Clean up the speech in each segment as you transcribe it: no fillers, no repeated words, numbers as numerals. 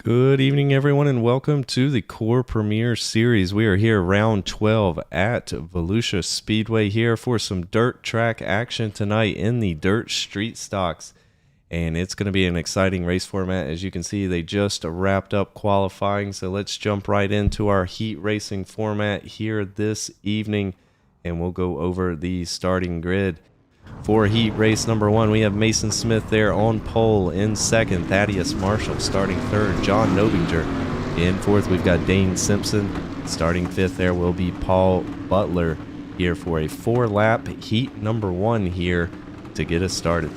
Good evening, everyone, and welcome to the Core Premier Series. We are here round 12 at Volusia Speedway here for some dirt track action tonight in the dirt street stocks. And it's going to be an exciting race format. As you can see, they just wrapped up qualifying. So let's jump right into our heat racing format here this evening, and we'll go over the starting grid. For heat race number one, we have Mason Smith there on pole. In second, Thaddeus Marshall starting third. John Nobinger in fourth. We've got Dane Simpson. Starting fifth there will be Paul Butler here for a four-lap heat number one here to get us started.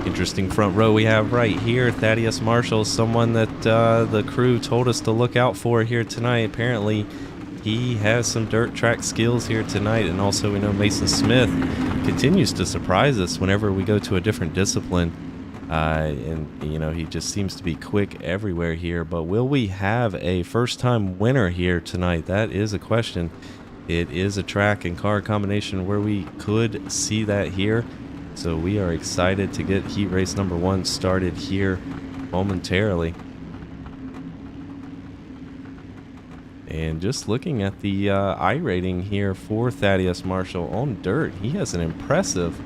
Interesting front row we have right here. Thaddeus Marshall, someone that the crew told us to look out for here tonight. Apparently, he has some dirt track skills here tonight, and also we know Mason Smith continues to surprise us whenever we go to a different discipline. And you know, he just seems to be quick everywhere here. But will we have a first-time winner here tonight? That is a question. It is a track and car combination where we could see that here. So we are excited to get heat race number one started here momentarily. And just looking at the I rating here for Thaddeus Marshall on dirt, he has an impressive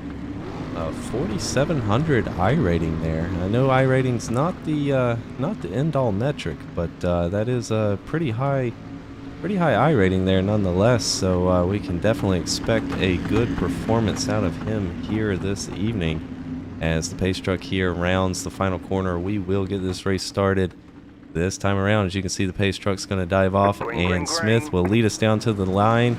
4,700 I rating there. I know I rating's not the end-all metric, but that is a pretty high I rating there nonetheless. So we can definitely expect a good performance out of him here this evening. As the pace truck here rounds the final corner, we will get this race started. This time around, as you can see, the pace truck's going to dive off, and Smith will lead us down to the line.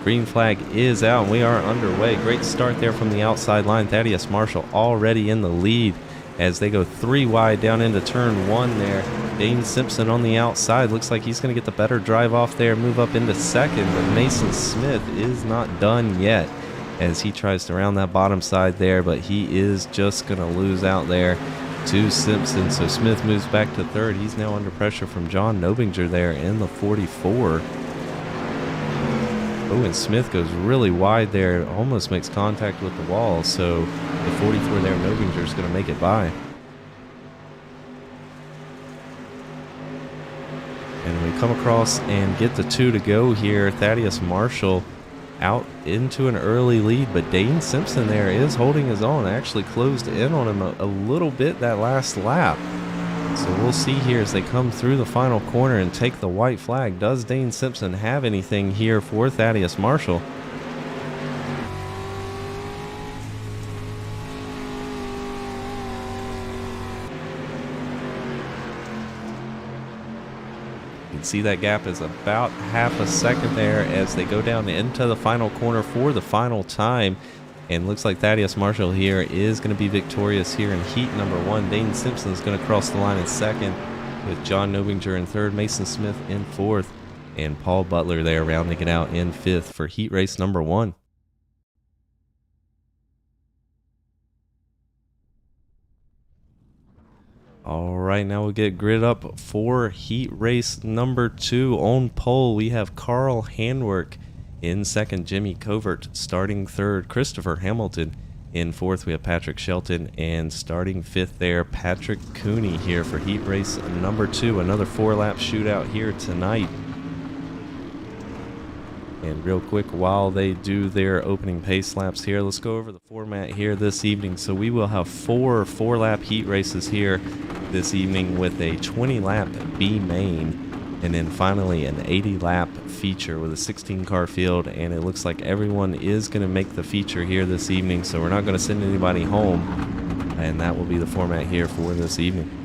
Green flag is out, and we are underway. Great start there from the outside line. Thaddeus Marshall already in the lead as they go three wide down into turn one there. Dane Simpson on the outside. Looks like he's going to get the better drive off there, move up into second, but Mason Smith is not done yet as he tries to round that bottom side there, but he is just going to lose out there to Simpson. So Smith moves back to third. He's now under pressure from John Nobinger there in the 44. Oh, and Smith goes really wide there, almost makes contact with the wall. So the 44 there, Nobinger is going to make it by. And we come across and get the two to go here. Thaddeus Marshall out into an early lead, but Dane Simpson there is holding his own. Actually closed in on him a little bit that last lap. So we'll see here as they come through the final corner and take the white flag. Does Dane Simpson have anything here for Thaddeus Marshall? See that gap is about half a second there as they go down into the final corner for the final time. And looks like Thaddeus Marshall here is going to be victorious here in heat number one. Dane Simpson is going to cross the line in second, with John Nobinger in third, Mason Smith in fourth, and Paul Butler there rounding it out in fifth for heat race number one. All right, now we'll get grid up for heat race number two. On pole, we have Carl Handwerk in second, Jimmy Covert starting third, Christopher Hamilton in fourth. We have Patrick Shelton, and starting fifth there, Patrick Cooney here for heat race number two. Another four-lap shootout here tonight. And real quick, while they do their opening pace laps here, let's go over the format here this evening. So we will have four-lap heat races here this evening with a 20-lap B main, and then finally an 80-lap feature with a 16-car field. And it looks like everyone is going to make the feature here this evening, so we're not going to send anybody home, and that will be the format here for this evening.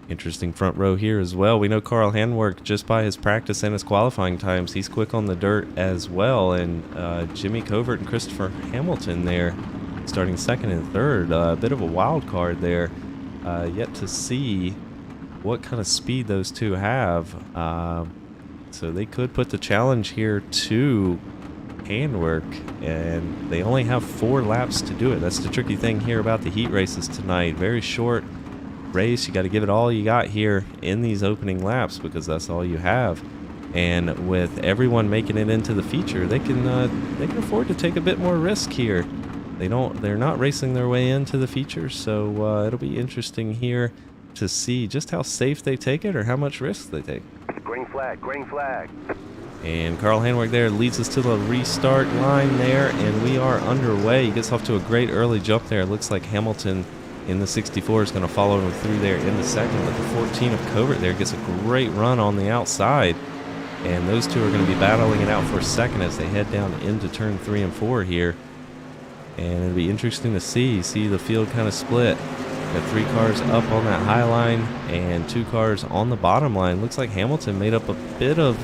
Interesting front row here as well. We know Carl Handwerk, just by his practice and his qualifying times, he's quick on the dirt as well. And Jimmy Covert and Christopher Hamilton there starting second and third. A bit of a wild card there. Yet to see what kind of speed those two have. So they could put the challenge here to Handwerk, and they only have 4 laps to do it. That's the tricky thing here about the heat races tonight. Very short race. You got to give it all you got here in these opening laps because that's all you have. And with everyone making it into the feature, they can afford to take a bit more risk here. They're not racing their way into the feature, so it'll be interesting here to see just how safe they take it or how much risk they take. Green flag, green flag. And Carl Handwerk there leads us to the restart line there, and we are underway. He gets off to a great early jump there. It looks like Hamilton in the 64 is going to follow him through there in the second, but the 14 of Covert there gets a great run on the outside. And those two are going to be battling it out for a second as they head down into turn 3 and 4 here. And it'll be interesting to see the field kind of split. Got 3 cars up on that high line and 2 cars on the bottom line. Looks like Hamilton made up a bit of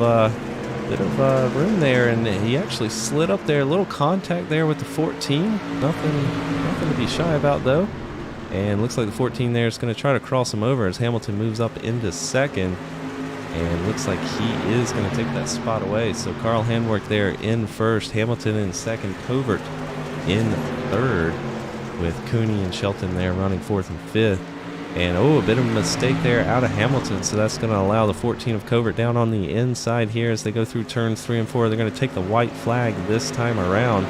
room there, and he actually slid up there. A little contact there with the 14. Nothing to be shy about though. And looks like the 14 there is going to try to cross him over as Hamilton moves up into second. And looks like he is going to take that spot away. So Carl Handwerk there in first, Hamilton in second, Covert in third, with Cooney and Shelton there running fourth and fifth. And a bit of a mistake there out of Hamilton, so that's going to allow the 14 of Covert down on the inside here as they go through turns 3 and 4. They're going to take the white flag this time around.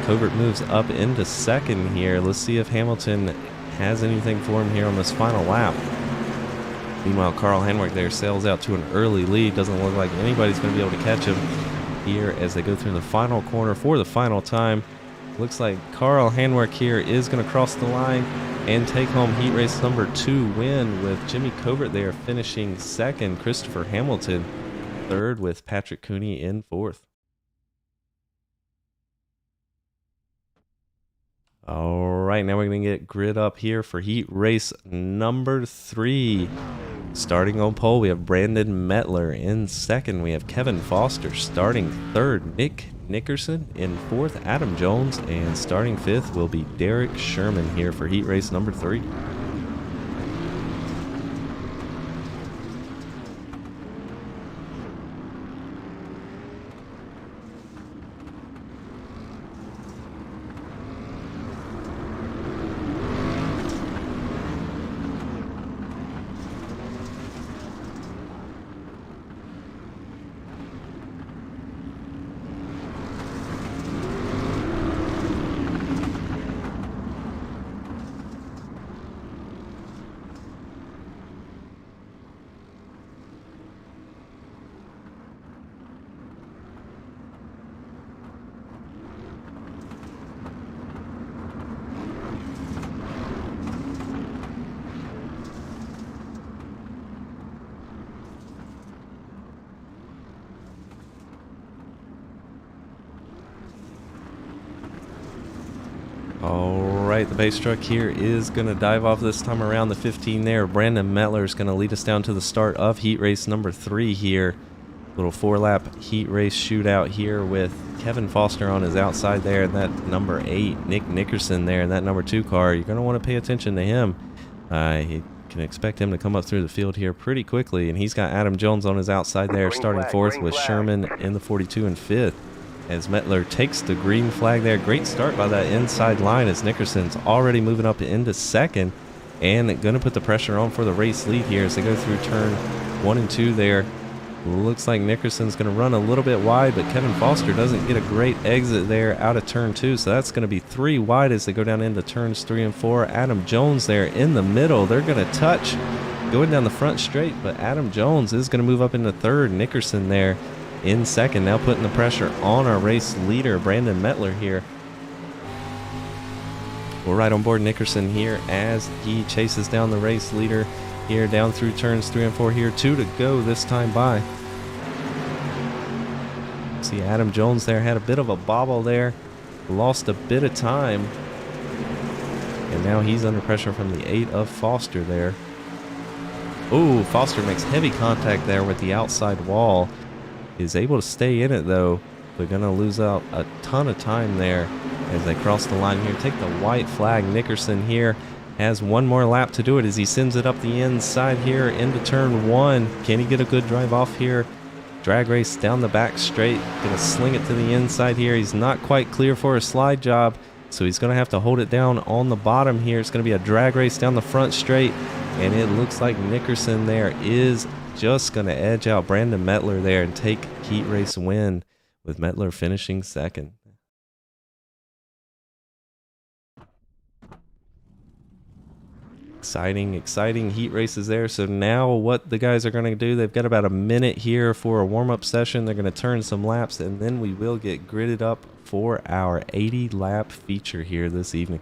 Covert moves up into second here. Let's see if Hamilton has anything for him here on this final lap. Meanwhile, Carl Handwerk there sails out to an early lead. Doesn't look like anybody's going to be able to catch him here as they go through the final corner for the final time. Looks like Carl Handwerk here is going to cross the line and take home heat race number 2 win, with Jimmy Covert there finishing second, Christopher Hamilton third, with Patrick Cooney in fourth. All right, now we're going to get grid up here for heat race number 3. Starting on pole, we have Brandon Metler in second. We have Kevin Foster starting third. Nick Nickerson in fourth. Adam Jones, and starting fifth will be Derek Sherman here for heat race number 3. Alright, the base truck here is going to dive off this time around. The 15 there, Brandon Metler is going to lead us down to the start of heat race number 3 here. Little 4-lap heat race shootout here with Kevin Foster on his outside there, and that number 8, Nick Nickerson there, in that number 2 car. You're going to want to pay attention to him. You can expect him to come up through the field here pretty quickly, and he's got Adam Jones on his outside there, starting fourth, with Sherman in the 42 and fifth. As Metler takes the green flag there. Great start by that inside line as Nickerson's already moving up into second and going to put the pressure on for the race lead here as they go through turn 1 and 2 there. Looks like Nickerson's going to run a little bit wide, but Kevin Foster doesn't get a great exit there out of turn 2, so that's going to be 3 wide as they go down into turns 3 and 4. Adam Jones there in the middle. They're going to touch going down the front straight, but Adam Jones is going to move up into third. Nickerson there in second, now putting the pressure on our race leader, Brandon Metler here. We're right on board Nickerson here as he chases down the race leader here down through turns 3 and 4 here. 2 to go this time by. See Adam Jones there had a bit of a bobble there, lost a bit of time, and now he's under pressure from the 8 of Foster there. Oh, Foster makes heavy contact there with the outside wall. Is able to stay in it though. They're going to lose out a ton of time there as they cross the line here. Take the white flag. Nickerson here has one more lap to do it as he sends it up the inside here into turn 1. Can he get a good drive off here? Drag race down the back straight. Going to sling it to the inside here. He's not quite clear for a slide job, so he's going to have to hold it down on the bottom here. It's going to be a drag race down the front straight, and it looks like Nickerson there is just going to edge out Brandon Mettler there and take heat race win, with Mettler finishing second. Exciting heat races there. So now what the guys are going to do, they've got about a minute here for a warm-up session. They're going to turn some laps, and then we will get gridded up for our 80-lap feature here this evening.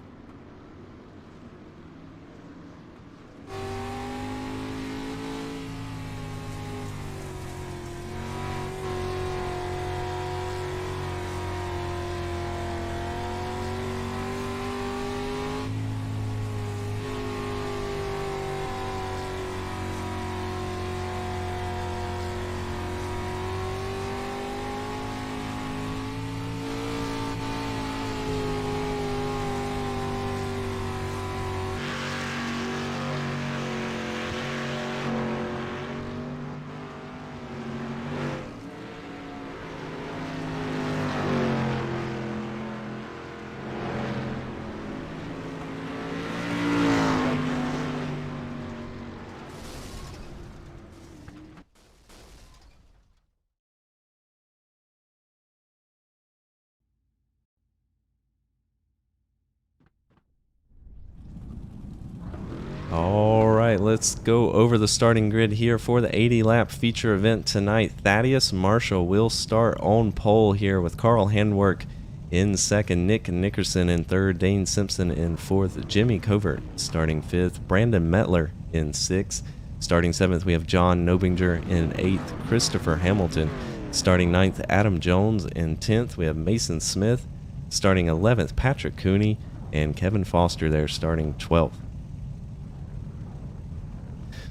All right, let's go over the starting grid here for the 80-lap feature event tonight. Thaddeus Marshall will start on pole here with Carl Handwerk in second, Nick Nickerson in third, Dane Simpson in fourth, Jimmy Covert starting fifth, Brandon Mettler in sixth. Starting seventh, we have John Nobinger in eighth, Christopher Hamilton starting ninth, Adam Jones in 10th. We have Mason Smith starting 11th, Patrick Cooney, and Kevin Foster there starting 12th.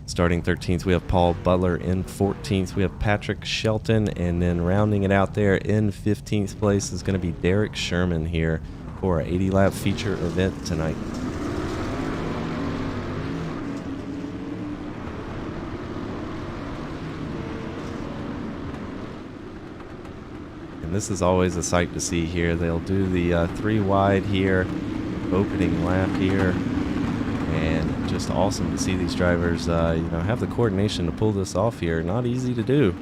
Starting 13th, we have Paul Butler. In 14th, we have Patrick Shelton. And then rounding it out there in 15th place is going to be Derek Sherman here for our 80-lap feature event tonight. And this is always a sight to see here. They'll do the 3 wide here, opening lap here. And just awesome to see these drivers, have the coordination to pull this off here. Not easy to do.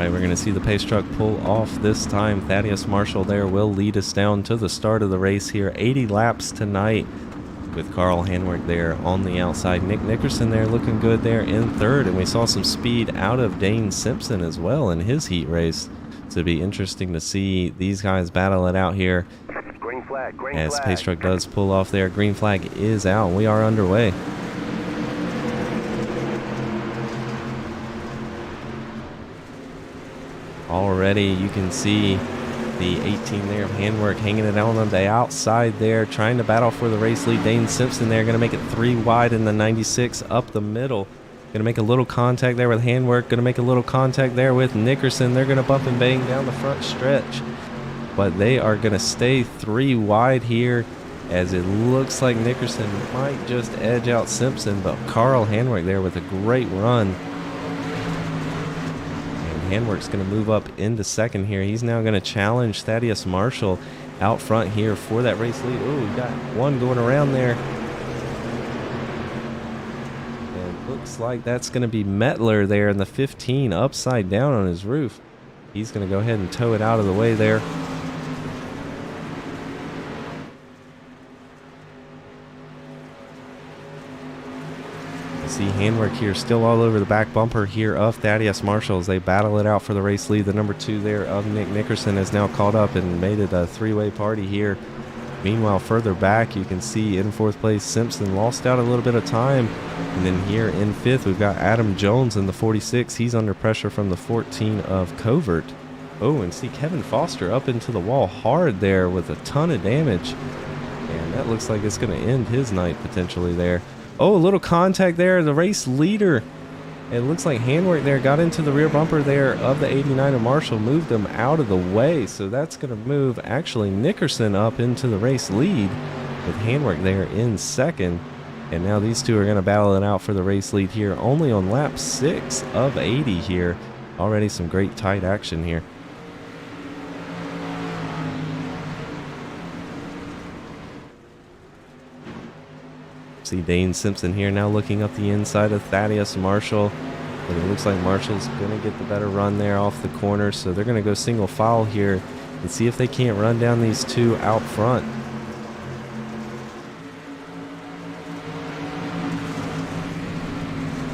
We're going to see the pace truck pull off this time. Thaddeus Marshall there will lead us down to the start of the race here. 80 laps tonight with Carl Handwerk there on the outside. Nick Nickerson there looking good there in third. And we saw some speed out of Dane Simpson as well in his heat race. So it'll be interesting to see these guys battle it out here. Green flag, green as flag. pace truck does pull off there. Green flag is out. We are underway. Already you can see the 18 there of Handwerk hanging it out on the outside there, trying to battle for the race lead. Dane Simpson there going to make it 3 wide in the 96 up the middle. Going to make a little contact there with Handwerk. Going to make a little contact there with Nickerson. They're going to bump and bang down the front stretch. But they are going to stay 3 wide here, as it looks like Nickerson might just edge out Simpson. But Carl Handwerk there with a great run. Handwerk's going to move up into second here. He's now going to challenge Thaddeus Marshall out front here for that race lead. Oh, we got one going around there. And looks like that's going to be Mettler there in the 15 upside down on his roof. He's going to go ahead and tow it out of the way there. See Handwerk here still all over the back bumper here of Thaddeus Marshall as they battle it out for the race lead. The number 2 there of Nick Nickerson has now caught up and made it a 3-way party here. Meanwhile, further back, you can see in 4th place, Simpson lost out a little bit of time. And then here in 5th, we've got Adam Jones in the 46. He's under pressure from the 14 of Covert. Oh, and see Kevin Foster up into the wall hard there with a ton of damage. And that looks like it's going to end his night potentially there. Oh, a little contact there. The race leader. It looks like handwork there got into the rear bumper there of the 89 of Marshall, moved them out of the way. So that's going to move actually Nickerson up into the race lead with handwork there in second. And now these two are going to battle it out for the race lead here only on lap 6 of 80 here. Already some great tight action here. See Dane Simpson here now looking up the inside of Thaddeus Marshall. But it looks like Marshall's going to get the better run there off the corner. So they're going to go single file here and see if they can't run down these two out front.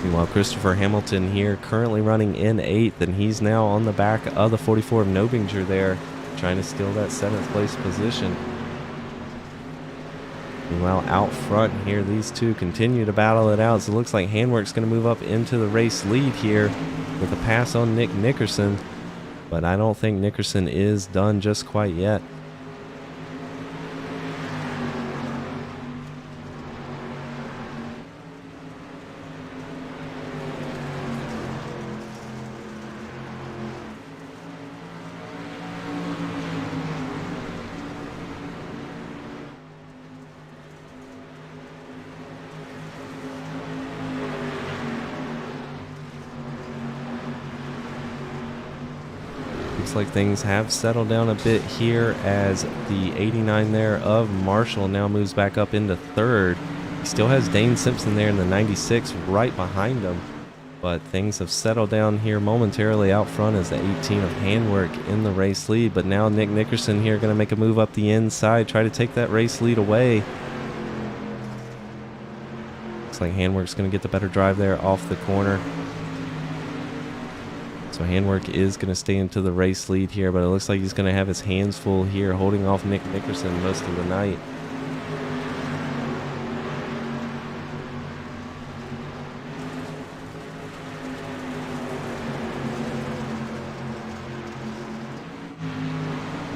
Meanwhile, Christopher Hamilton here currently running in 8th, and he's now on the back of the 44 of Nobinger there, trying to steal that 7th place position. Meanwhile, out front here, these two continue to battle it out. So it looks like handwork's going to move up into the race lead here with a pass on Nick Nickerson. But I don't think Nickerson is done just quite yet. Looks like things have settled down a bit here as the 89 there of Marshall now moves back up into 3rd. He still has Dane Simpson there in the 96 right behind him, but things have settled down here momentarily out front as the 18 of Handwork in the race lead. But now Nick Nickerson here going to make a move up the inside, try to take that race lead away. Looks like Handwork's going to get the better drive there off the corner. So Handwork is going to stay into the race lead here, but it looks like he's going to have his hands full here, holding off Nick Nickerson most of the night.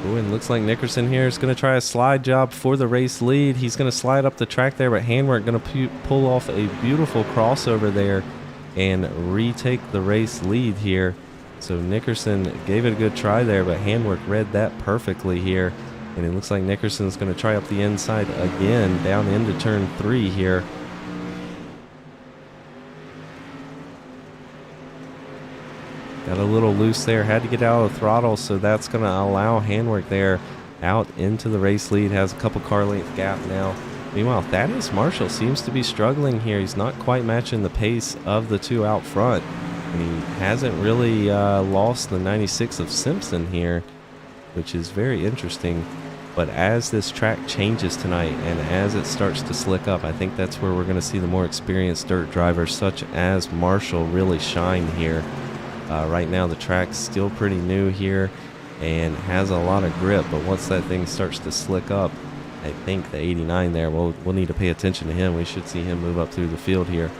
Ooh, and looks like Nickerson here is going to try a slide job for the race lead. He's going to slide up the track there, but Handwork going to pull off a beautiful crossover there and retake the race lead here. So Nickerson gave it a good try there, but Handwork read that perfectly here. And it looks like Nickerson's going to try up the inside again, down into turn 3 here. Got a little loose there, had to get out of the throttle, so that's going to allow Handwork there out into the race lead. Has a couple car length gap now. Meanwhile, Thaddeus Marshall seems to be struggling here. He's not quite matching the pace of the two out front. And he hasn't really lost the 96 of Simpson here, which is very interesting. But as this track changes tonight and as it starts to slick up, I think that's where we're going to see the more experienced dirt drivers such as Marshall really shine here. Right now the track's still pretty new here and has a lot of grip, but once that thing starts to slick up, I think the 89 there, we'll need to pay attention to him. We should see him move up through the field here.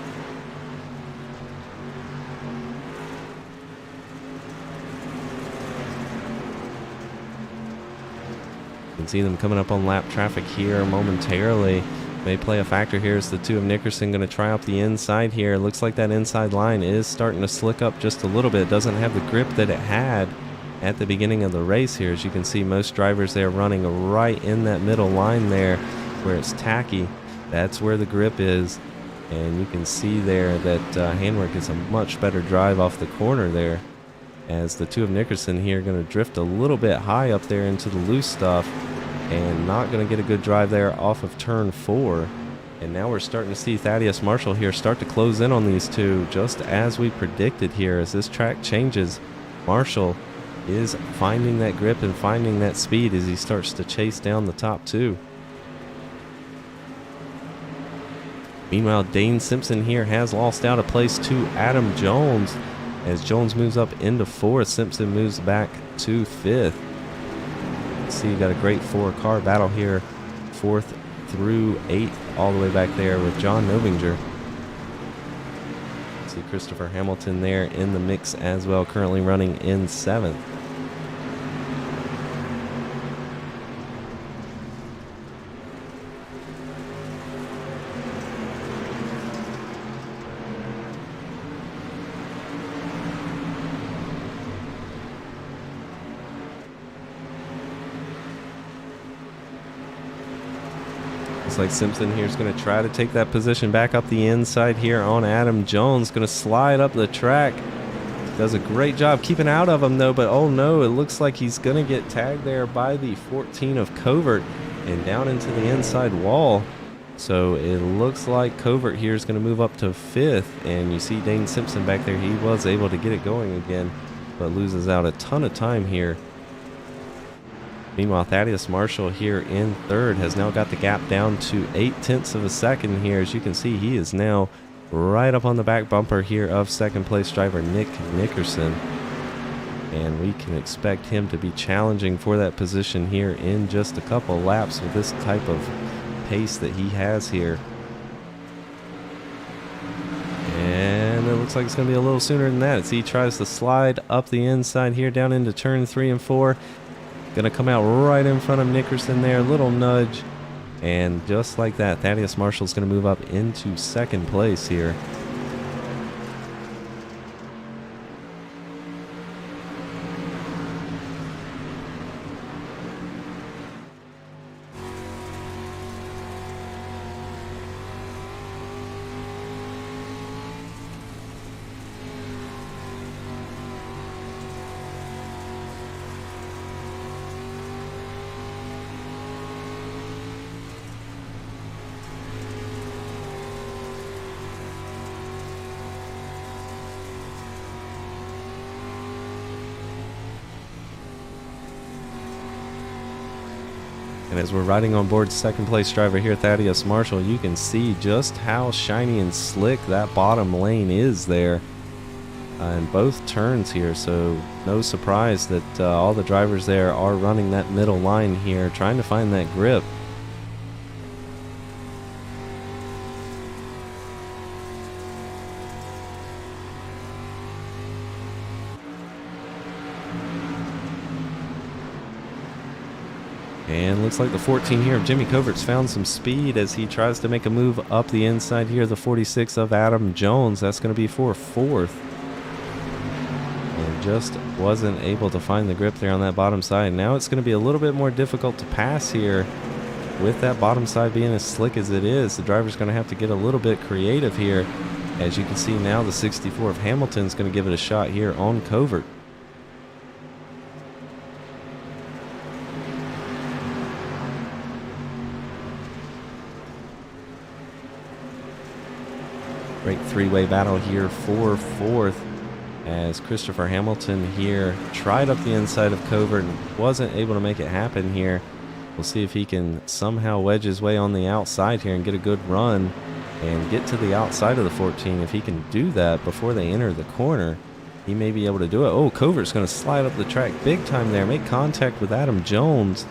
You can see them coming up on lap traffic here momentarily. May play a factor here as the two of Nickerson going to try up the inside here. Looks like that inside line is starting to slick up just a little bit. It doesn't have the grip that it had at the beginning of the race here. As you can see, most drivers there running right in that middle line there where it's tacky. That's where the grip is. And you can see there that Handwork is a much better drive off the corner there, as the two of Nickerson here are going to drift a little bit high up there into the loose stuff and not going to get a good drive there off of turn 4. And now we're starting to see Thaddeus Marshall here start to close in on these two, just as we predicted here. As this track changes, Marshall is finding that grip and finding that speed as he starts to chase down the top two. Meanwhile, Dane Simpson here has lost out a place to Adam Jones. As Jones moves up into 4th, Simpson moves back to 5th. See, you got a great 4-car battle here, 4th through 8th, all the way back there with John Nobinger. See Christopher Hamilton there in the mix as well, currently running in 7th. Looks like Simpson here is going to try to take that position back up the inside here on Adam Jones. Going to slide up the track. Does a great job keeping out of him though, but oh no, it looks like he's going to get tagged there by the 14 of Covert and down into the inside wall. So it looks like Covert here is going to move up to 5th, and you see Dane Simpson back there. He was able to get it going again, but loses out a ton of time here. Meanwhile, Thaddeus Marshall here in 3rd has now got the gap down to 0.8 of a second here. As you can see, he is now right up on the back bumper here of 2nd place driver Nick Nickerson. And we can expect him to be challenging for that position here in just a couple laps with this type of pace that he has here. And it looks like it's going to be a little sooner than that as he tries to slide up the inside here down into turn 3 and 4. Going to come out right in front of Nickerson there, little nudge. And just like that, Thaddeus Marshall's going to move up into 2nd place here. And as we're riding on board 2nd place driver here, Thaddeus Marshall, you can see just how shiny and slick that bottom lane is there in both turns here. So no surprise that all the drivers there are running that middle line here, trying to find that grip. And looks like the 14 here of Jimmy Covert's found some speed as he tries to make a move up the inside here. The 46 of Adam Jones, that's going to be for 4th. And just wasn't able to find the grip there on that bottom side. Now it's going to be a little bit more difficult to pass here with that bottom side being as slick as it is. The driver's going to have to get a little bit creative here. As you can see now, the 64 of Hamilton's going to give it a shot here on Covert. Great three-way battle here for 4th as Christopher Hamilton here tried up the inside of Covert and wasn't able to make it happen here. We'll see if he can somehow wedge his way on the outside here and get a good run and get to the outside of the 14. If he can do that before they enter the corner, he may be able to do it. Oh, Covert's going to slide up the track big time there, make contact with Adam Jones.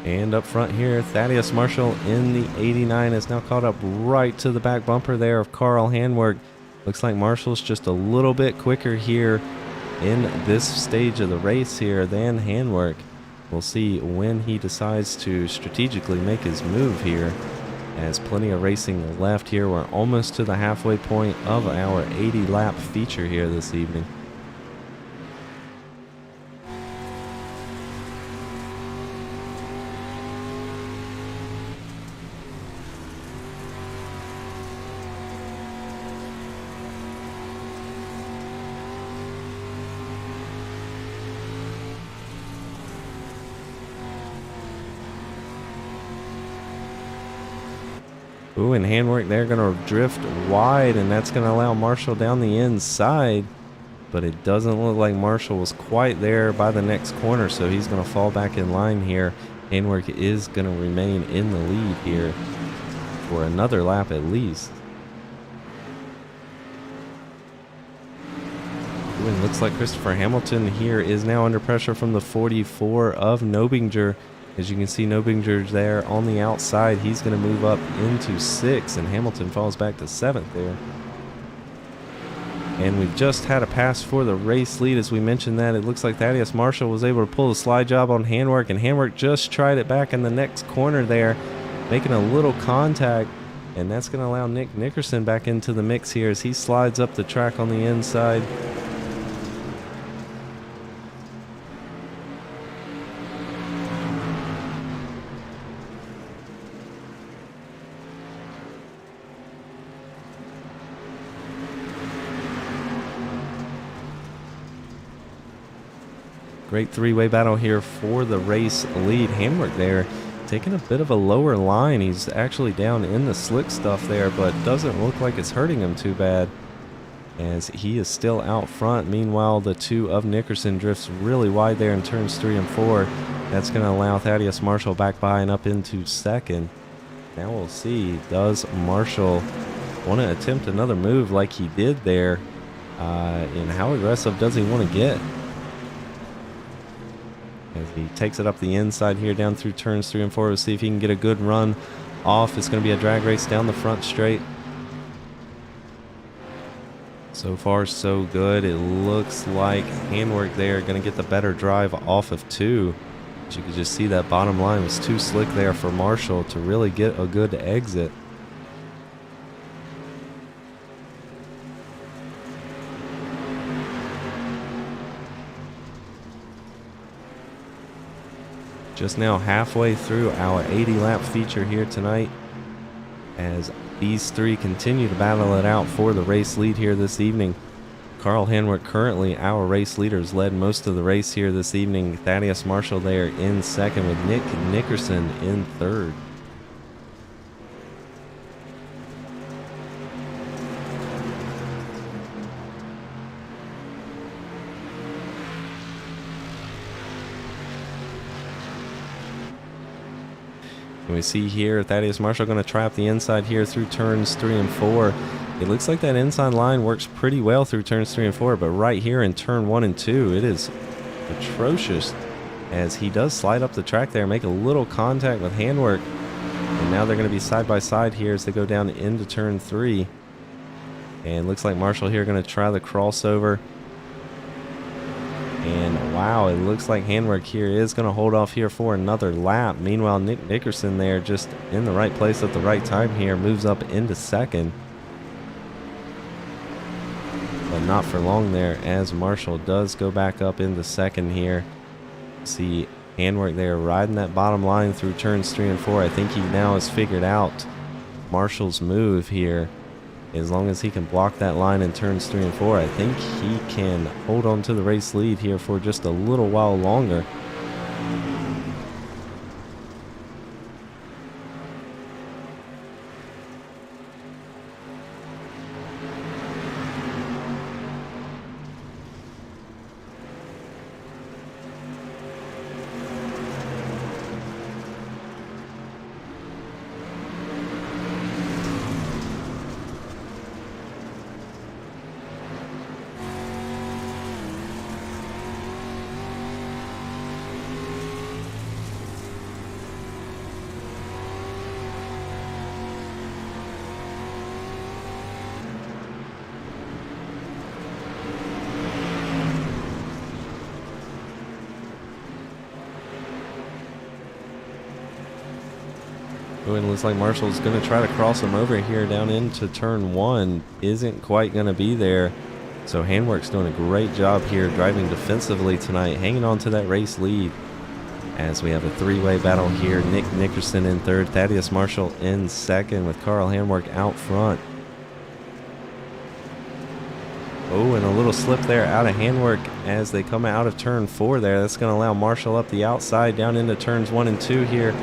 And up front here, Thaddeus Marshall in the 89 is now caught up right to the back bumper there of Carl Handwerk. Looks like Marshall's just a little bit quicker here in this stage of the race here than Handwerk. We'll see when he decides to strategically make his move here. As plenty of racing left here. We're almost to the halfway point of our 80 lap feature here this evening. Ooh, and Handwerk, they're going to drift wide, and that's going to allow Marshall down the inside. But it doesn't look like Marshall was quite there by the next corner, so he's going to fall back in line here. Handwerk is going to remain in the lead here for another lap at least. Ooh, and looks like Christopher Hamilton here is now under pressure from the 44 of Nobinger. As you can see, Nobinger there on the outside. He's going to move up into 6th, and Hamilton falls back to 7th there. And we've just had a pass for the race lead. As we mentioned that, it looks like Thaddeus Marshall was able to pull the slide job on Handwerk, and Handwerk just tried it back in the next corner there. making a little contact, and that's going to allow Nick Nickerson back into the mix here as he slides up the track on the inside. Great three-way battle here for the race lead. Handwork there taking a bit of a lower line. He's actually down in the slick stuff there, but doesn't look like it's hurting him too bad as he is still out front. Meanwhile, the two of Nickerson drifts really wide there in turns 3 and 4. That's going to allow Thaddeus Marshall back by and up into second. Now we'll see, does Marshall want to attempt another move like he did there? And how aggressive does he want to get? As he takes it up the inside here down through turns 3 and 4. We'll see if he can get a good run off. It's going to be a drag race down the front straight. So far, so good. It looks like Handwork there going to get the better drive off of 2. As you can just see, that bottom line was too slick there for Marshall to really get a good exit. Just now halfway through our 80-lap feature here tonight as these three continue to battle it out for the race lead here this evening. Carl Handwork, currently our race leaders, led most of the race here this evening. Thaddeus Marshall there in second with Nick Nickerson in third. And we see here Thaddeus Marshall going to try up the inside here through turns 3 and 4. It looks like that inside line works pretty well through turns 3 and 4, but right here in turn 1 and 2, it is atrocious as he does slide up the track there, make a little contact with Handwork. And now they're going to be side by side here as they go down into turn 3. And looks like Marshall here going to try the crossover. And wow, it looks like Handwork here is going to hold off here for another lap. Meanwhile, Nick Nickerson there just in the right place at the right time here, moves up into second. But not for long there as Marshall does go back up into second here. See Handwork there riding that bottom line through turns 3 and 4. I think he now has figured out Marshall's move here. As long as he can block that line in turns 3 and 4, I think he can hold on to the race lead here for just a little while longer. Oh, and it looks like Marshall's going to try to cross him over here down into turn 1. Isn't quite going to be there. So Handwork's doing a great job here driving defensively tonight, hanging on to that race lead. As we have a three-way battle here. Nick Nickerson in third, Thaddeus Marshall in second with Carl Handwork out front. Oh, and a little slip there out of Handwork as they come out of turn 4 there. That's going to allow Marshall up the outside down into turns 1 and 2 here.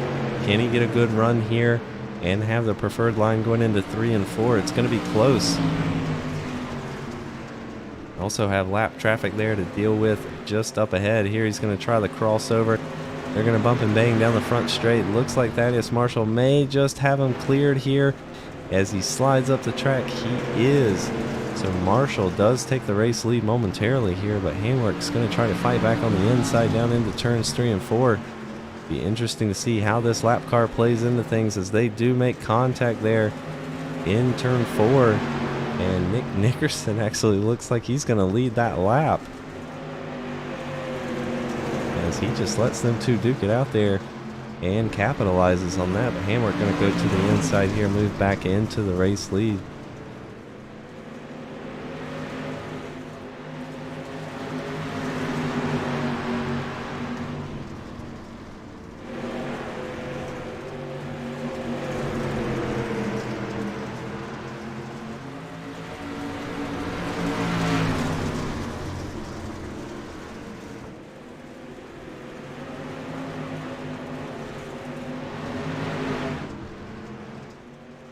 Can he get a good run here and have the preferred line going into 3 and 4? It's going to be close. Also have lap traffic there to deal with just up ahead. Here he's going to try the crossover. They're going to bump and bang down the front straight. Looks like Thaddeus Marshall may just have him cleared here as he slides up the track. He is. So Marshall does take the race lead momentarily here, but Handwork's going to try to fight back on the inside down into turns 3 and 4. Be interesting to see how this lap car plays into things as they do make contact there in turn 4. And Nick Nickerson actually looks like he's going to lead that lap as he just lets them two duke it out there. and capitalizes on that. But Hamworth going to go to the inside here, move back into the race lead.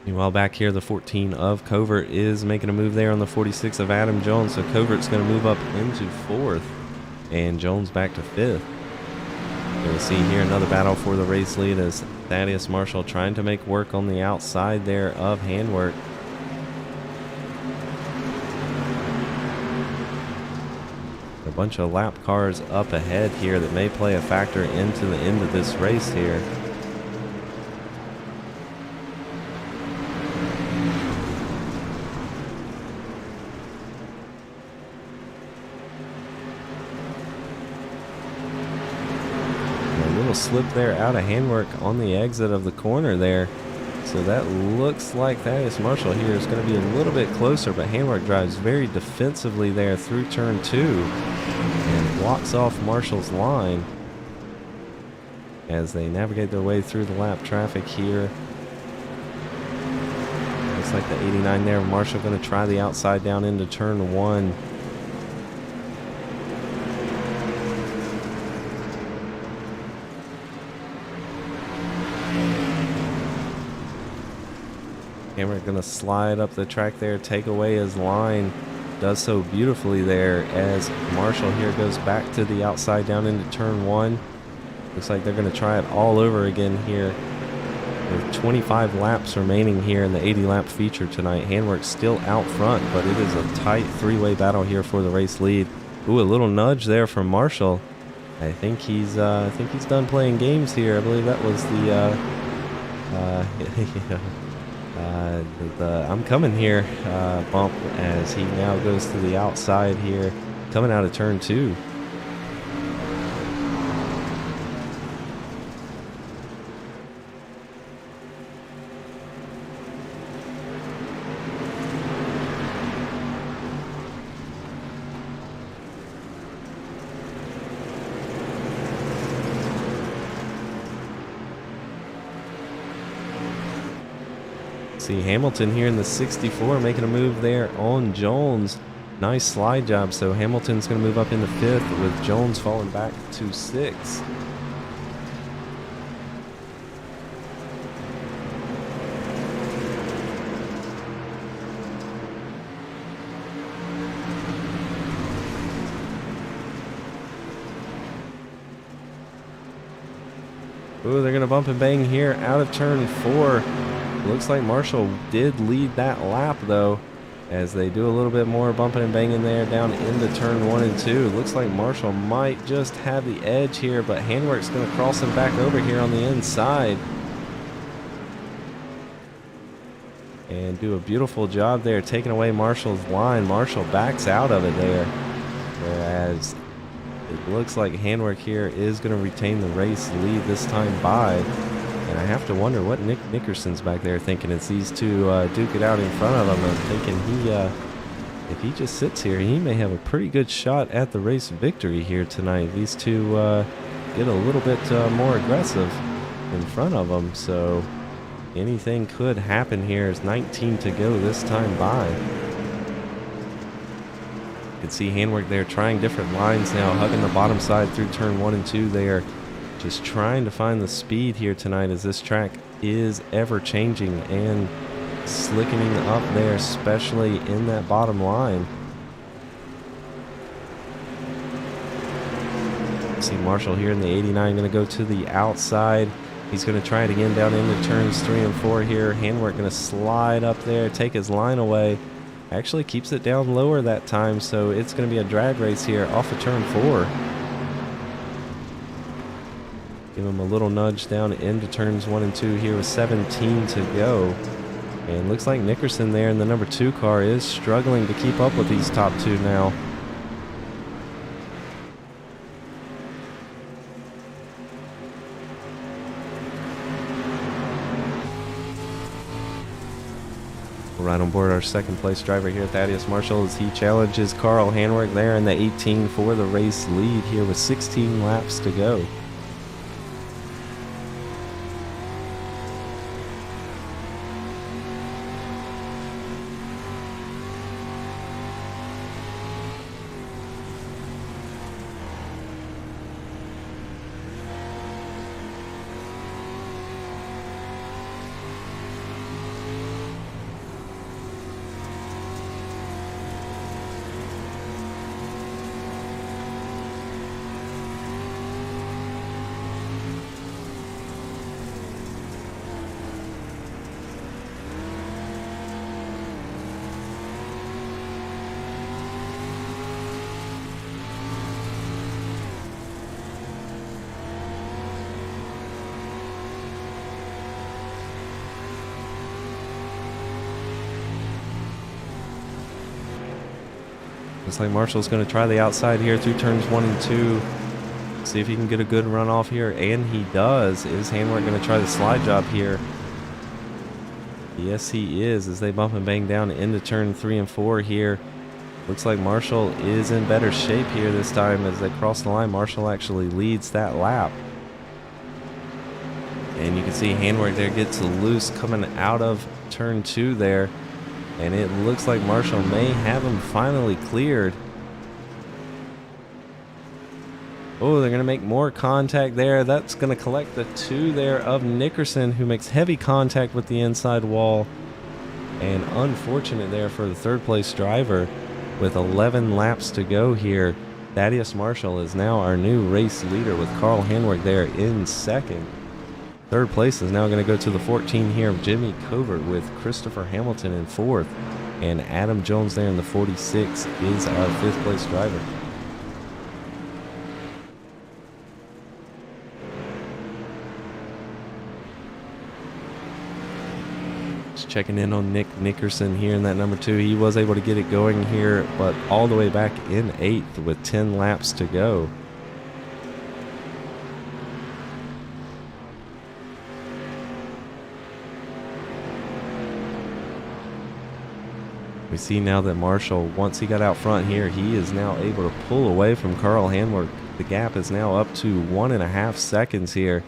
Meanwhile, back here, the 14 of Covert is making a move there on the 46 of Adam Jones. So Covert's going to move up into 4th, and Jones back to 5th. You'll see here another battle for the race lead as Thaddeus Marshall trying to make work on the outside there of Handwork. A bunch of lap cars up ahead here that may play a factor into the end of this race here. Slip there out of Handwork on the exit of the corner there. So that looks like Thaddeus Marshall here is going to be a little bit closer, but Handwork drives very defensively there through turn 2 and blocks off Marshall's line as they navigate their way through the lap traffic here. Looks like the 89 there. Marshall going to try the outside down into turn 1. Hammer going to slide up the track there, take away his line. Does so beautifully there as Marshall here goes back to the outside down into turn 1. Looks like they're going to try it all over again here. With 25 laps remaining here in the 80 lap feature tonight. Handwork's still out front, but it is a tight 3-way battle here for the race lead. Ooh, a little nudge there from Marshall. I think he's done playing games here. I believe that was the I'm coming here bump as he now goes to the outside here, coming out of turn 2. See Hamilton here in the 64 making a move there on Jones. Nice slide job. So Hamilton's going to move up into 5th with Jones falling back to 6th. Ooh, they're going to bump and bang here out of turn 4. Looks like Marshall did lead that lap though, as they do a little bit more bumping and banging there down into turn 1 and 2. Looks like Marshall might just have the edge here, but Handwork's going to cross him back over here on the inside and do a beautiful job there taking away Marshall's line. Marshall backs out of it there, whereas it looks like Handwork here is going to retain the race lead this time by. And I have to wonder what Nick Nickerson's back there thinking as these two duke it out in front of him. I'm thinking if he just sits here, he may have a pretty good shot at the race victory here tonight. These two get a little bit more aggressive in front of him. So anything could happen here. It's 19 to go this time by. You can see Handwork there trying different lines now, hugging the bottom side through turn 1 and 2 there. Just trying to find the speed here tonight as this track is ever changing and slickening up there, especially in that bottom line. See Marshall here in the 89 going to go to the outside. He's going to try it again down into turns 3 and 4 here. Handwork going to slide up there, take his line away. Actually keeps it down lower that time, so it's going to be a drag race here off of turn 4. Give him a little nudge down into turns 1 and 2 here with 17 to go. And looks like Nickerson there in the number 2 car is struggling to keep up with these top 2 now. Right on board our second place driver here, Thaddeus Marshall, as he challenges Carl Hanwick there in the 18 for the race lead here with 16 laps to go. Looks like Marshall's going to try the outside here through turns 1 and 2. See if he can get a good run off here, and he does. Is Hanwick going to try the slide job here? Yes, he is, as they bump and bang down into turn 3 and 4 here. Looks like Marshall is in better shape here this time as they cross the line. Marshall actually leads that lap. And you can see Hanwick there gets loose coming out of turn 2 there. And it looks like Marshall may have him finally cleared. Oh, they're going to make more contact there. That's going to collect the 2 there of Nickerson, who makes heavy contact with the inside wall. And unfortunate there for the third place driver with 11 laps to go here. Thaddeus Marshall is now our new race leader with Carl Hanwick there in second. Third place is now going to go to the 14 here of Jimmy Covert with Christopher Hamilton in fourth. And Adam Jones there in the 46 is our fifth place driver. Just checking in on Nick Nickerson here in that number 2. He was able to get it going here, but all the way back in 8th with 10 laps to go. We see now that Marshall, once he got out front here, he is now able to pull away from Carl Hanwick. The gap is now up to 1.5 seconds here,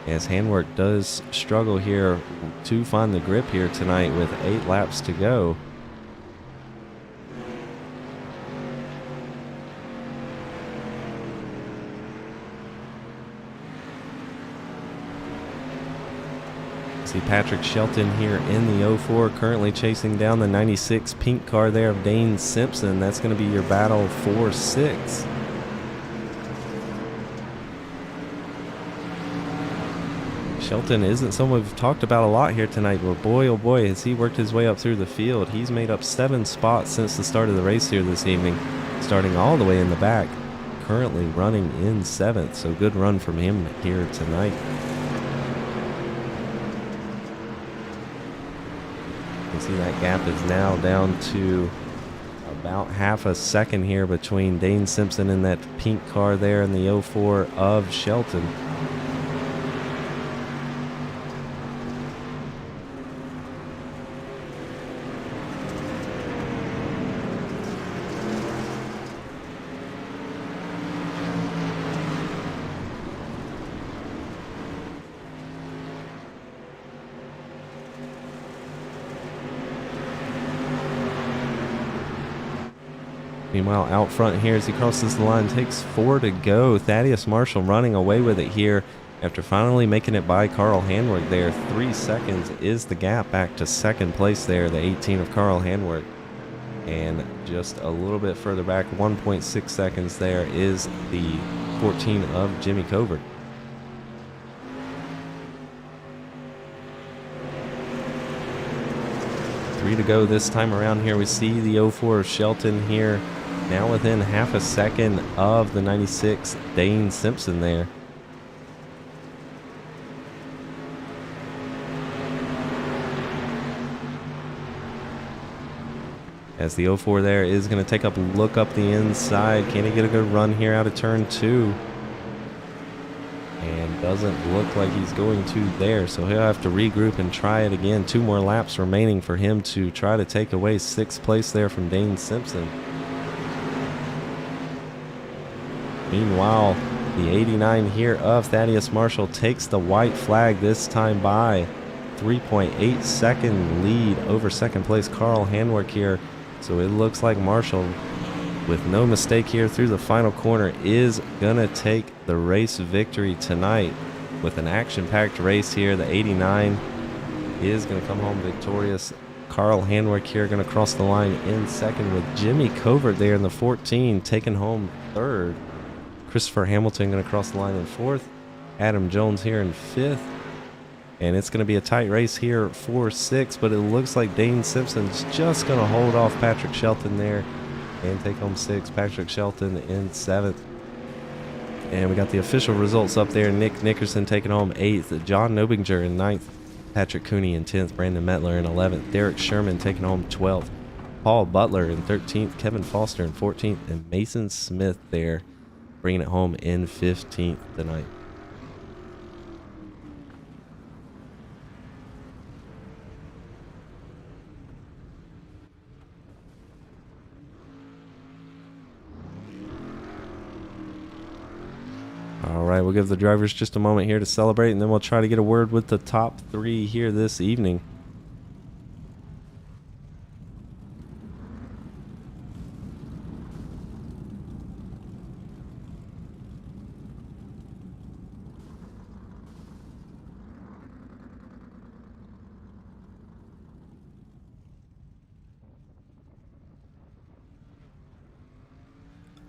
as Hanwick does struggle here to find the grip here tonight with 8 laps to go. See Patrick Shelton here in the 04, currently chasing down the 96 pink car there of Dane Simpson. That's going to be your battle for 6. Shelton isn't someone we've talked about a lot here tonight, but boy oh boy has he worked his way up through the field. He's made up 7 spots since the start of the race here this evening, starting all the way in the back, currently running in 7th, so good run from him here tonight. You can see that gap is now down to about half a second here between Dane Simpson and that pink car there in the 04 of Shelton. Meanwhile, out front here as he crosses the line, takes 4 to go. Thaddeus Marshall running away with it here after finally making it by Carl Hanwick there. 3 seconds is the gap back to second place there, the 18 of Carl Hanwick. And just a little bit further back, 1.6 seconds there, is the 14 of Jimmy Covert. Three to go this time around here. We see the 04 of Shelton here now within half a second of the 96 Dane Simpson there. As the 04 there is going to take up a look up the inside. Can he get a good run here out of turn 2? And Doesn't look like he's going to there, so he'll have to regroup and try it again. 2 more laps remaining for him to try to take away 6th place there from Dane Simpson. Meanwhile, the 89 here of Thaddeus Marshall takes the white flag, this time by 3.8 second lead over 2nd place Carl Handwerk here. So it looks like Marshall, with no mistake here through the final corner, is going to take the race victory tonight. With an action-packed race here, the 89 is going to come home victorious. Carl Handwerk here going to cross the line in 2nd, with Jimmy Covert there in the 14 taking home 3rd. Christopher Hamilton going to cross the line in 4th. Adam Jones here in 5th. And it's going to be a tight race here for 6th, but it looks like Dane Simpson's just going to hold off Patrick Shelton there and take home 6th. Patrick Shelton in 7th. And we got the official results up there. Nick Nickerson taking home 8th. John Nobinger in 9th. Patrick Cooney in 10th. Brandon Metler in 11th. Derek Sherman taking home 12th. Paul Butler in 13th. Kevin Foster in 14th. And Mason Smith there bringing it home in 15th tonight. All right, we'll give the drivers just a moment here to celebrate, and then we'll try to get a word with the top 3 here this evening.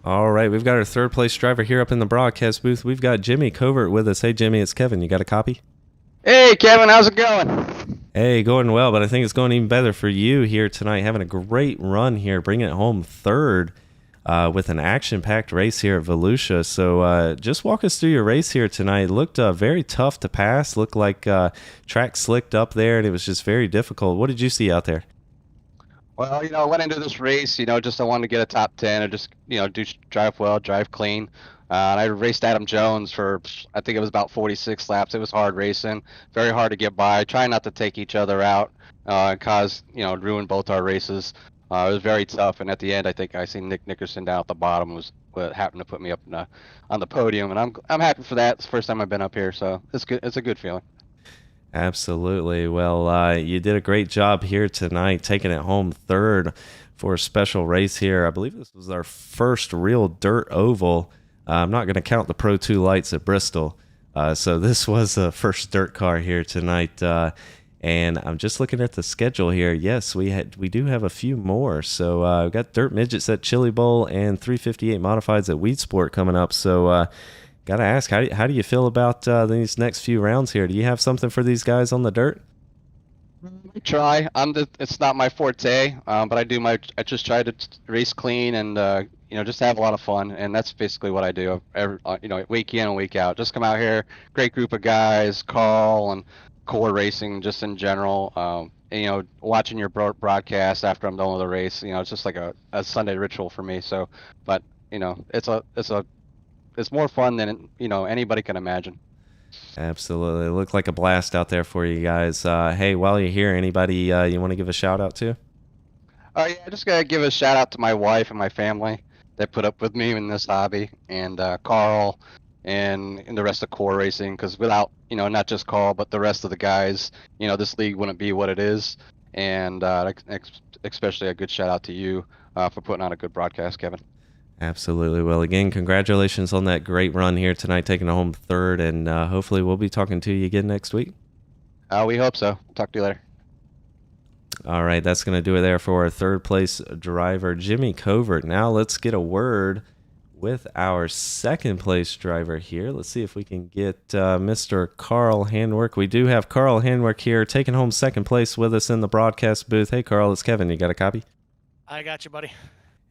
All right, we've got our 3rd place driver here up in the broadcast booth. We've got Jimmy Covert with us. Hey, Jimmy, it's Kevin. You got a copy? Hey, Kevin, how's it going? Hey, going well, but I think it's going even better for you here tonight. Having a great run here, bringing it home 3rd with an action-packed race here at Volusia. So just walk us through your race here tonight. It looked very tough to pass. Looked like track slicked up there, and it was just very difficult. What did you see out there? Well, I went into this race, just I wanted to get a top 10 and just, drive well, drive clean. And I raced Adam Jones for, I think it was about 46 laps. It was hard racing, very hard to get by. Try not to take each other out and cause, ruin both our races. It was very tough. And at the end, I think I seen Nick Nickerson down at the bottom was what happened to put me up on the podium. And I'm happy for that. It's the first time I've been up here, so it's good. It's a good feeling. Absolutely. Well, you did a great job here tonight, taking it home 3rd for a special race here. I believe this was our first real dirt oval. I'm not going to count the Pro 2 lights at Bristol. So this was the first dirt car here tonight. And I'm just looking at the schedule here. Yes, we do have a few more. So we've got Dirt Midgets at Chili Bowl and 358 Modifieds at Weed Sport coming up. So got to ask, how do you feel about these next few rounds here? Do you have something for these guys on the dirt? I try. It's not my forte, but I just try to race clean and just have a lot of fun, and that's basically what I do. Week in and week out. Just come out here, great group of guys, Carl and Core Racing, just in general. And, watching your broadcast after I'm done with the race, it's just like a Sunday ritual for me. So, but it's more fun than anybody can imagine. Absolutely. It looked like a blast out there for you guys. Hey, while you're here, anybody you want to give a shout out to? Yeah, I just gotta give a shout out to my wife and my family that put up with me in this hobby, and Carl and the rest of Core Racing, because without not just Carl but the rest of the guys, this league wouldn't be what it is. And especially a good shout out to you for putting on a good broadcast, Kevin. Absolutely. Well, again, congratulations on that great run here tonight, taking it home 3rd, and hopefully we'll be talking to you again next week. We hope so. Talk to you later. All right, that's going to do it there for our 3rd place driver, Jimmy Covert. Now let's get a word with our 2nd place driver here. Let's see if we can get Mr. Carl Handwerk. We do have Carl Handwerk here taking home 2nd place with us in the broadcast booth. Hey, Carl, it's Kevin. You got a copy? I got you, buddy.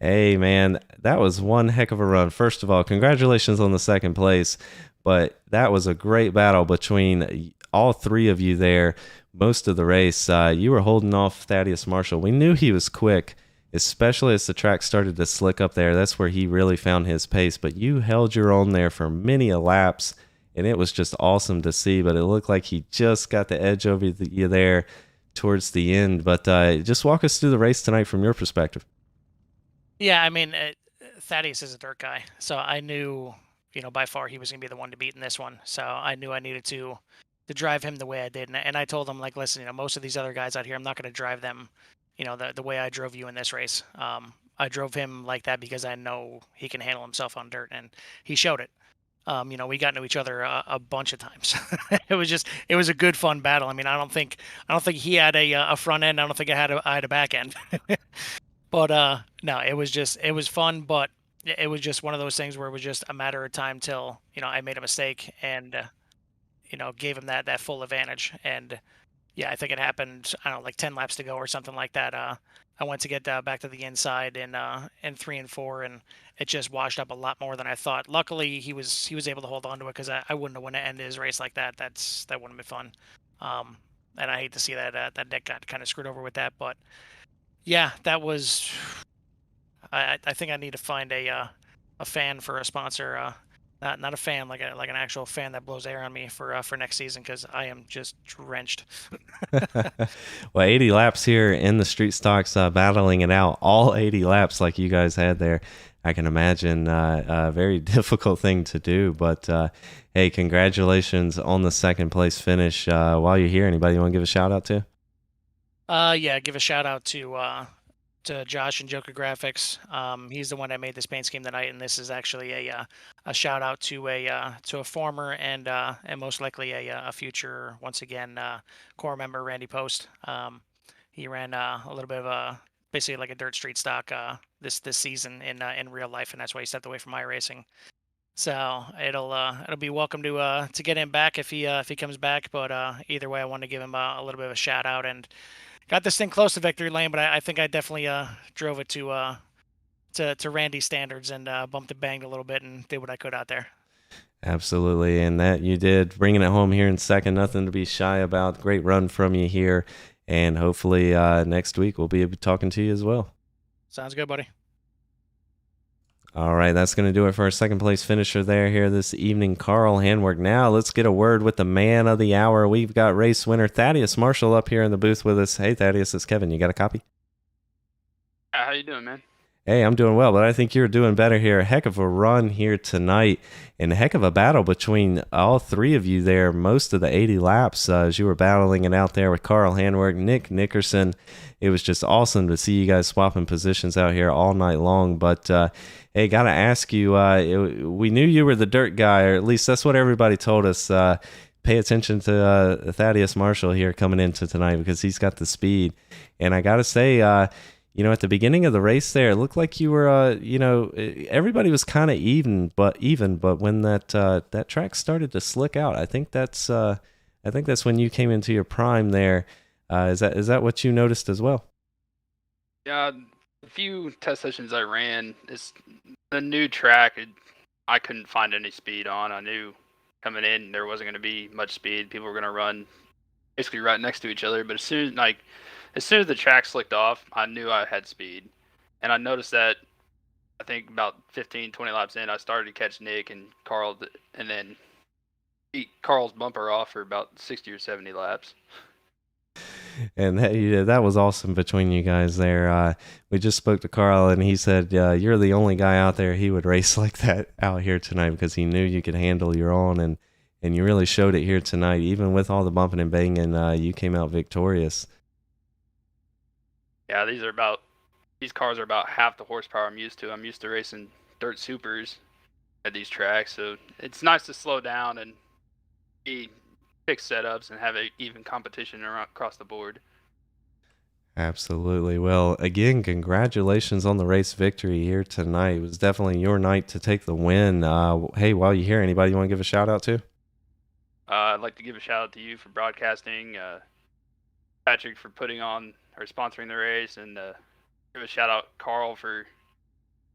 Hey, man, that was one heck of a run. First of all, congratulations on the 2nd place, but that was a great battle between all 3 of you there most of the race. You were holding off Thaddeus Marshall. We knew he was quick, especially as the track started to slick up there. That's where he really found his pace, but you held your own there for many a laps and it was just awesome to see. But it looked like he just got the edge over you there towards the end. But just walk us through the race tonight from your perspective. Yeah, I mean, Thaddeus is a dirt guy, so I knew, by far he was going to be the one to beat in this one. So I knew I needed to drive him the way I did, and I told him like, listen, most of these other guys out here, I'm not going to drive them, the way I drove you in this race. I drove him like that because I know he can handle himself on dirt, and he showed it. We got into each other a bunch of times. It was a good fun battle. I mean, I don't think he had a front end. I don't think I had a back end. But no, it was fun, but it was just one of those things where it was just a matter of time till I made a mistake and gave him that full advantage. And yeah, I think it happened. I don't know, like 10 laps to go or something like that. I went to get back to the inside in 3 and 4, and it just washed up a lot more than I thought. Luckily, he was able to hold on to it because I wouldn't have wanted to end his race like that. That wouldn't have been fun. And I hate to see that Nick got kind of screwed over with that, but yeah, that was. I think I need to find a fan for a sponsor. Not a fan like an actual fan that blows air on me for next season because I am just drenched. Well, 80 laps here in the street stocks, battling it out, all 80 laps like you guys had there. I can imagine a very difficult thing to do, but hey, congratulations on the second place finish. While you're here, anybody you want to give a shout out to? Yeah, give a shout out to Josh and Joker Graphics. He's the one that made this paint scheme tonight, and this is actually a shout out to a former and most likely a future once again core member, Randy Post. He ran a little bit of basically like a dirt street stock this season in real life, and that's why he stepped away from iRacing. So it'll be welcome to get him back if he comes back. But either way, I wanted to give him a little bit of a shout out and got this thing close to victory lane, but I think I definitely drove it to Randy's standards and bumped and banged a little bit and did what I could out there. Absolutely, and that you did, bringing it home here in second. Nothing to be shy about. Great run from you here, and hopefully next week we'll be talking to you as well. Sounds good, buddy. All right, that's going to do it for our second place finisher here this evening, Carl Handwork. Now let's get a word with the man of the hour. We've got race winner Thaddeus Marshall up here in the booth with us. Hey, Thaddeus, it's Kevin. You got a copy? How you doing, man? Hey, I'm doing well, but I think you're doing better here. A heck of a run here tonight, and a heck of a battle between all three of you there most of the 80 laps as you were battling it out there with Carl Handwork, Nick Nickerson. It was just awesome to see you guys swapping positions out here all night long. But, hey, got to ask you, we knew you were the dirt guy, or at least that's what everybody told us. Pay attention to Thaddeus Marshall here coming into tonight because he's got the speed. And I got to say, at the beginning of the race there, it looked like you were, everybody was kind of even, but when that track started to slick out, I think that's when you came into your prime there. Is that what you noticed as well? Yeah, a few test sessions I ran, it's the new track. I couldn't find any speed on. I knew coming in there wasn't going to be much speed. People were going to run basically right next to each other. But as soon as the track slicked off, I knew I had speed. And I noticed that I think about 15, 20 laps in, I started to catch Nick and Carl, and then beat Carl's bumper off for about 60 or 70 laps. And that was awesome between you guys there. We just spoke to Carl, and he said you're the only guy out there he would race like that out here tonight because he knew you could handle your own, and you really showed it here tonight. Even with all the bumping and banging, you came out victorious. Yeah, these cars are about half the horsepower I'm used to. I'm used to racing dirt supers at these tracks, so it's nice to slow down and pick setups and have an even competition across the board. Absolutely. Well, again, congratulations on the race victory here tonight. It was definitely your night to take the win. Hey, while you're here, anybody you want to give a shout out to? I'd like to give a shout out to you for broadcasting, Patrick for putting on or sponsoring the race, and give a shout out Carl for,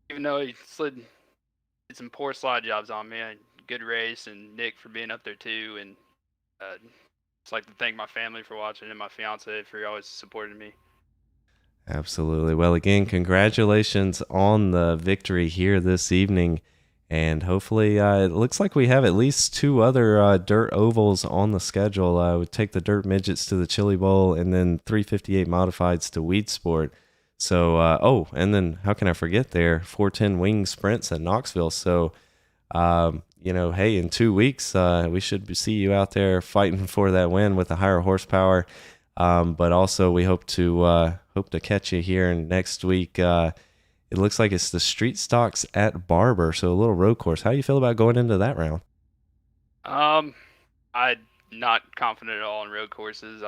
even though he did some poor slide jobs on me, a good race, and Nick for being up there too, and just like to thank my family for watching and my fiance for always supporting me. Absolutely. Well, again, congratulations on the victory here this evening. And hopefully, it looks like we have at least 2 other dirt ovals on the schedule. We take the dirt midgets to the Chili Bowl, and then 358 modifieds to Weed Sport. So, and then how can I forget there? 410 wing sprints at Knoxville. So, hey, in 2 weeks, we should see you out there fighting for that win with the higher horsepower. But also, we hope to catch you here next week. It looks like it's the street stocks at Barber, so a little road course. How do you feel about going into that round? I'm not confident at all in road courses.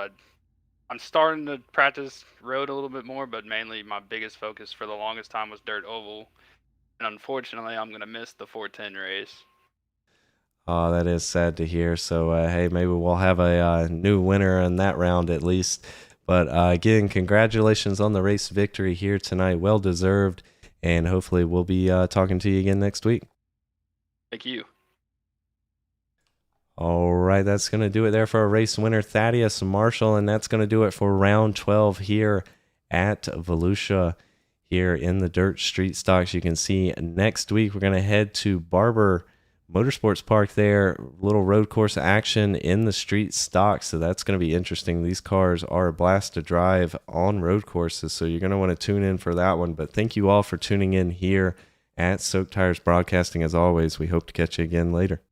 I'm starting to practice road a little bit more, but mainly my biggest focus for the longest time was dirt oval. And unfortunately, I'm going to miss the 410 race. Oh, that is sad to hear. So, hey, maybe we'll have a new winner in that round at least. But again, congratulations on the race victory here tonight. Well deserved. And hopefully we'll be talking to you again next week. Thank you. All right, that's going to do it there for our race winner, Thaddeus Marshall. And that's going to do it for round 12 here at Volusia here in the dirt street stocks. You can see next week we're going to head to Barber Motorsports Park there, little road course action in the street stock. So that's going to be interesting. These cars are a blast to drive on road courses, so you're going to want to tune in for that one. But thank you all for tuning in here at Soak Tires Broadcasting. As always, we hope to catch you again later.